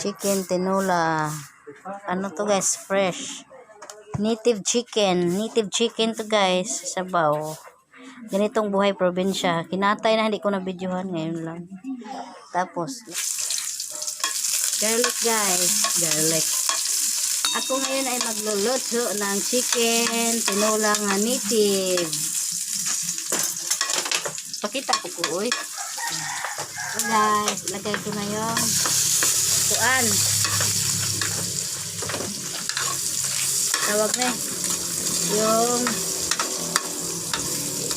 Chicken tinola. Ano to guys? Fresh. Native chicken. Native chicken to guys. Sabaw. Ganitong buhay probinsya. Kinatay na hindi ko na videohan ngayon lang. Tapos, garlic guys. Garlic. Ako ngayon ay magluluto ng chicken tinola nga native. Pakita ko po, uy. So guys, lagay ko na yung tuan. Tawag na yung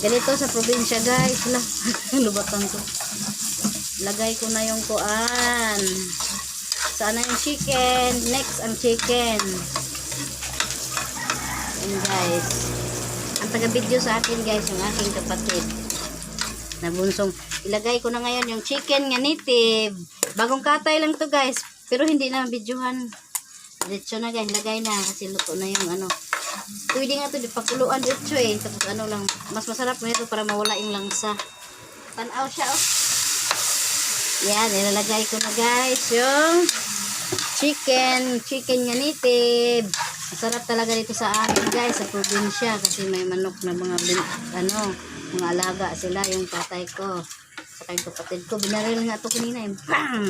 ganito sa probinsya guys. Lubatan ko. Lagay ko na yung tuan. Saan na yung chicken? Next ang chicken. And guys, ang taga-video sa akin guys, yung aking kapatid na bunsong. Ilagay ko na ngayon yung chicken nga native. Bagong katay lang to guys, pero hindi na videohan. Diretso na guys, lagay na kasi luto na yung ano. Pwede nga to di pakuluan diretso eh. Tapos ano lang, mas masarap nito para mawala yung langsa. Tanaw siya oh. Yan, ilalagay ko na guys yung chicken nga native. Masarap talaga dito sa amin guys, sa probinsya kasi may manok na mga mga alaga sila, yung tatay ko saka yung kapatid ko. Binaril nga ito kanina yung bang!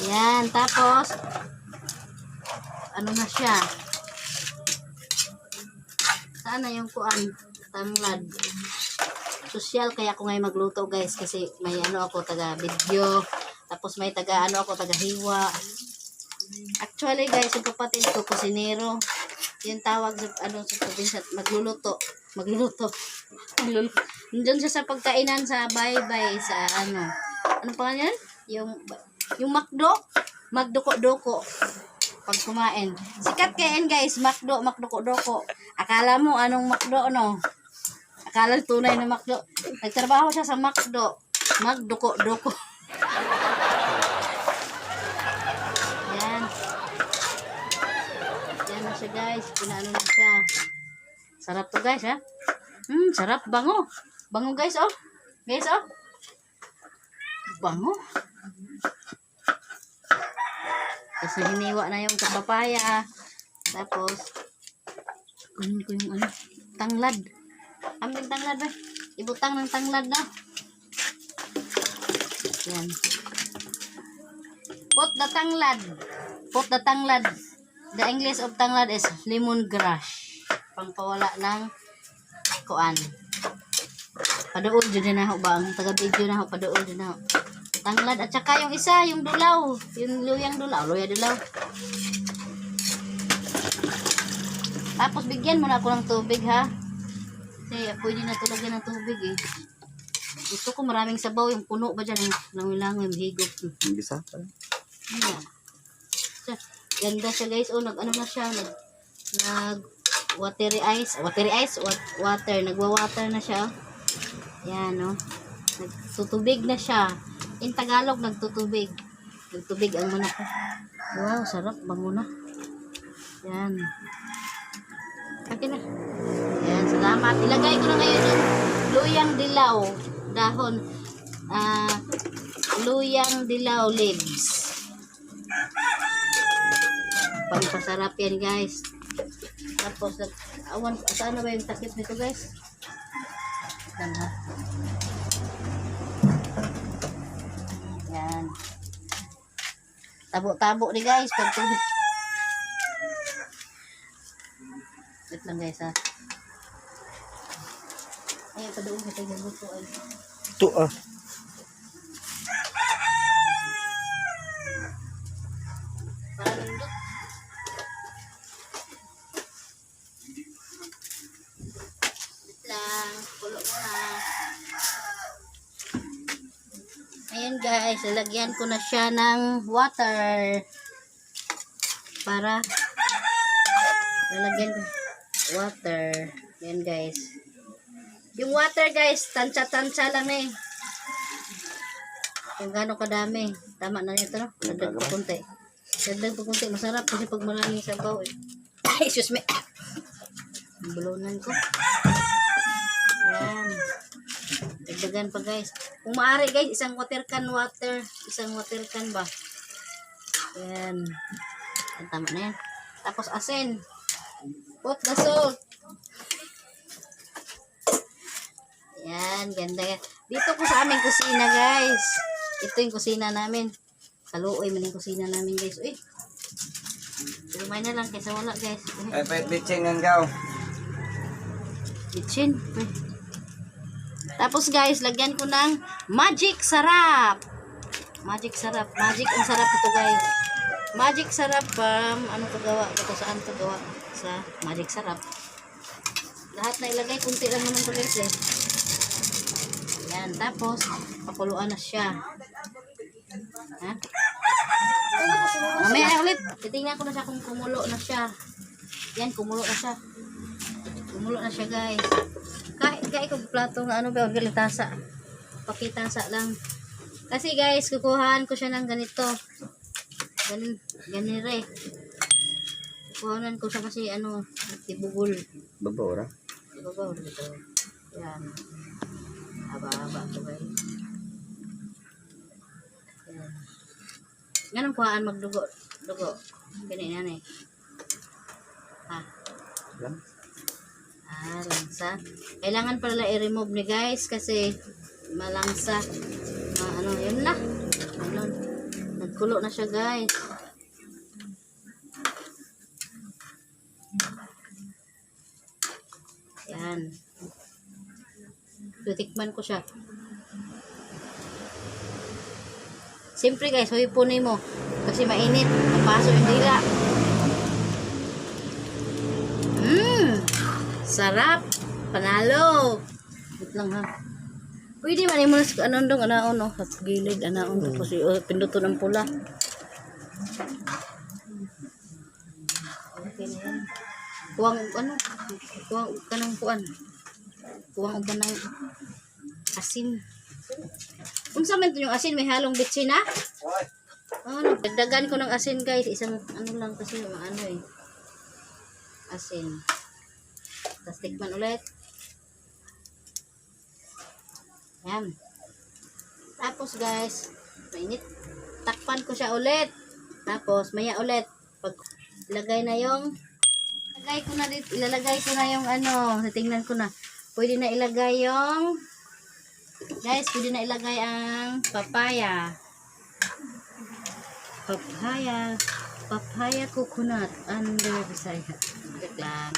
Yan, tapos ano na siya, saan na yung kuan tanglad. Social kaya ako ngayon magluto guys kasi may ano ako taga video, tapos may taga ano ako taga hiwa. Actually guys, yung kapatid ko kusinero, yung tawag sa ano sa probinsya, magluluto. Nandiyan siya sa pagkainan sa bye-bye sa ano pa yan? Yung McDo, magdoko-doko pag kumain. Sikat kayan guys, magdoko-doko. Akala mo anong McDo no? Akala tunay na McDo. Nagtrabaho siya sa McDo, magdoko-doko. Yan. Yan na siya guys, pinaano na siya. Sarap to guys ha. Sarap, bango. Bango guys oh. Guys oh. Bango. Kasi hiniwa na yung kapapaya. Tapos kunin ko yung tanglad. Ambil tanglad ba? Ibutang ng tanglad na. Yan. Put the tanglad. Put the tanglad. The English of tanglad is lemongrass. Pangpawala ng kuan. Paduol dyan na ako ba? Ang taga-video na ako, paduol dyan na ako. Tanglad. At saka yung isa, yung dulaw. Yung luyang dulaw. Luya dulaw. Tapos bigyan mo na ako ng tubig ha. Kasi pwede na tulagyan ng tubig eh. Gusto ko maraming sabaw. Yung puno ba dyan? Langoy-langoy, higop. Bisa pa. Ayan. Ganda siya guys. Oh, nag-ano na siya. Water, nagwa-water na siya. Yan, no. Nagtutubig na siya. In Tagalog, nagtutubig. Nagtubig ang manok. Wow, sarap. Bango na. Yan. Akin na. Yan, salamat. Ilagay ko na ngayon yung luyang dilaw. Dahon. Luyang dilaw leaves. Pampasarap yan, guys. Tapos, saan na ba yung takip nito guys? Yan ha. Yan. Tabo-tabo ni guys. Pagtubig. Wait lang guys ha. Ay, padoon kita yung buto ay. Ito ah. Ayan guys, lalagyan ko na siya ng water para lalagyan ko water. Ayan guys, yung water guys, tansya-tansya lang eh kung gano'ng kadami. Tama na nito no? Dagdag po kunti, masarap kasi pag maraming sabaw eh. Excuse me, bulunan ko. Ayan, dagdagan pa guys. Kung maaari guys, isang water can water isang water can ba. Yan. Yan, tama na yan. Tapos asin. Put the salt. Yan, ganda yan. Dito po sa aming kusina, guys. Ito yung kusina namin. Kaluoy man yung kusina namin, guys. Uy. Lumay na lang kaysa wala, guys. Ay, pwede bitching ng gaw. Kitchen. Tapos, guys, lagyan ko ng magic sarap. Magic sarap. Magic ang sarap ito, guys. Magic sarap, ano to gawa? Ito saan to gawa? Sa magic sarap. Lahat na ilagay, kunti lang naman to, guys, eh. Yan, tapos, pakuluan na siya. Ha? Mamaya ulit. Titingnan ko na siya kung kumulo na siya. Yan, kumulo na siya. Kumulo na siya, guys. Kahit kung plato nga ano ba, galing tasa. Pakitasa lang. Kasi, guys, kukuhaan ko siya ng ganito. Ganire. Kukuhanan ko siya kasi ano, tibugol. Babora. Tibugol dito. Yan. Haba-haba ito, guys. Yan. Ganun kuhaan magdugo. Dugo. Ganyan yan eh. Ha? Lang. Langsa. Kailangan pala i-remove ni guys kasi malangsa. Ano, yun na. Ano, nagkulo na siya, guys. Yan. Tutikman ko siya. Siyempre, guys, huipunin mo. Kasi mainit. Napaso yung dila. Sarap. Panalo. Wait lang, ha. Pwede man mo na ano dong anaon no sa gilid anaon tapos pinduto ng pula. Okay na yan. Kuwang ano? Kuwang kanang kuan. Kuwang uban ng asin. Unsa man to yung asin may halong bitsin na? Ano, dagdagan ko ng asin, guys. Isang ano lang kasi ano eh. Asin. Tapos tikman ulit. Yan. Tapos, guys, mainit. Takpan ko siya ulit. Tapos, maya ulit. Pag ilagay na yung ilalagay ko na yung ano, tingnan ko na. Pwede na ilagay yung guys, pwede na ilagay ang papaya. Papaya coconut under Bisaya. Lang.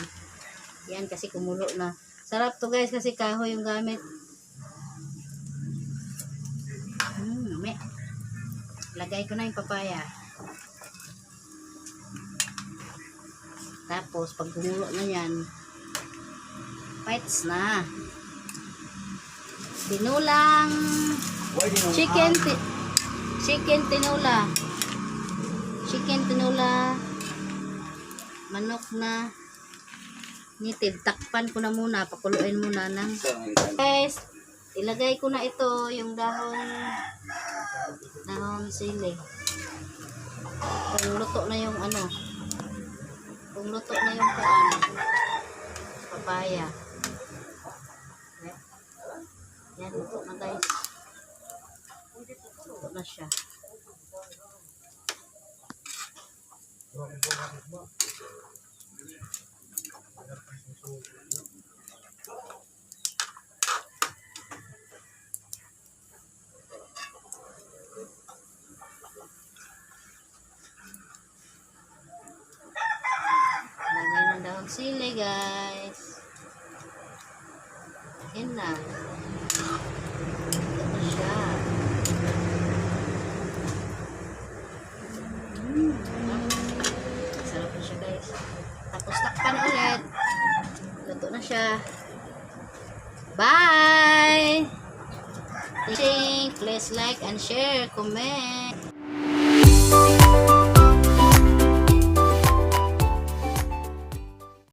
Yan kasi kumulo na. Sarap to, guys, kasi kahoy yung gamit. Lagay ko na yung papaya. Tapos, pag gumulo na yan, bites na. Tinulang chicken tinula. Chicken tinula. Manok na nitib. Takpan ko na muna. Pakuluin muna ng guys. Ilagay ko na ito yung dahon sili. Kung luto na yung ano. Kung luto na yung papaya. Yan, luto na, guys. Luto na siya. Lagay na daw ang sili, guys. Yan na. Ito na siya. Sarap na siya, guys. Tapos takpan ulit. Luto na siya. Bye! Please like and share, comment.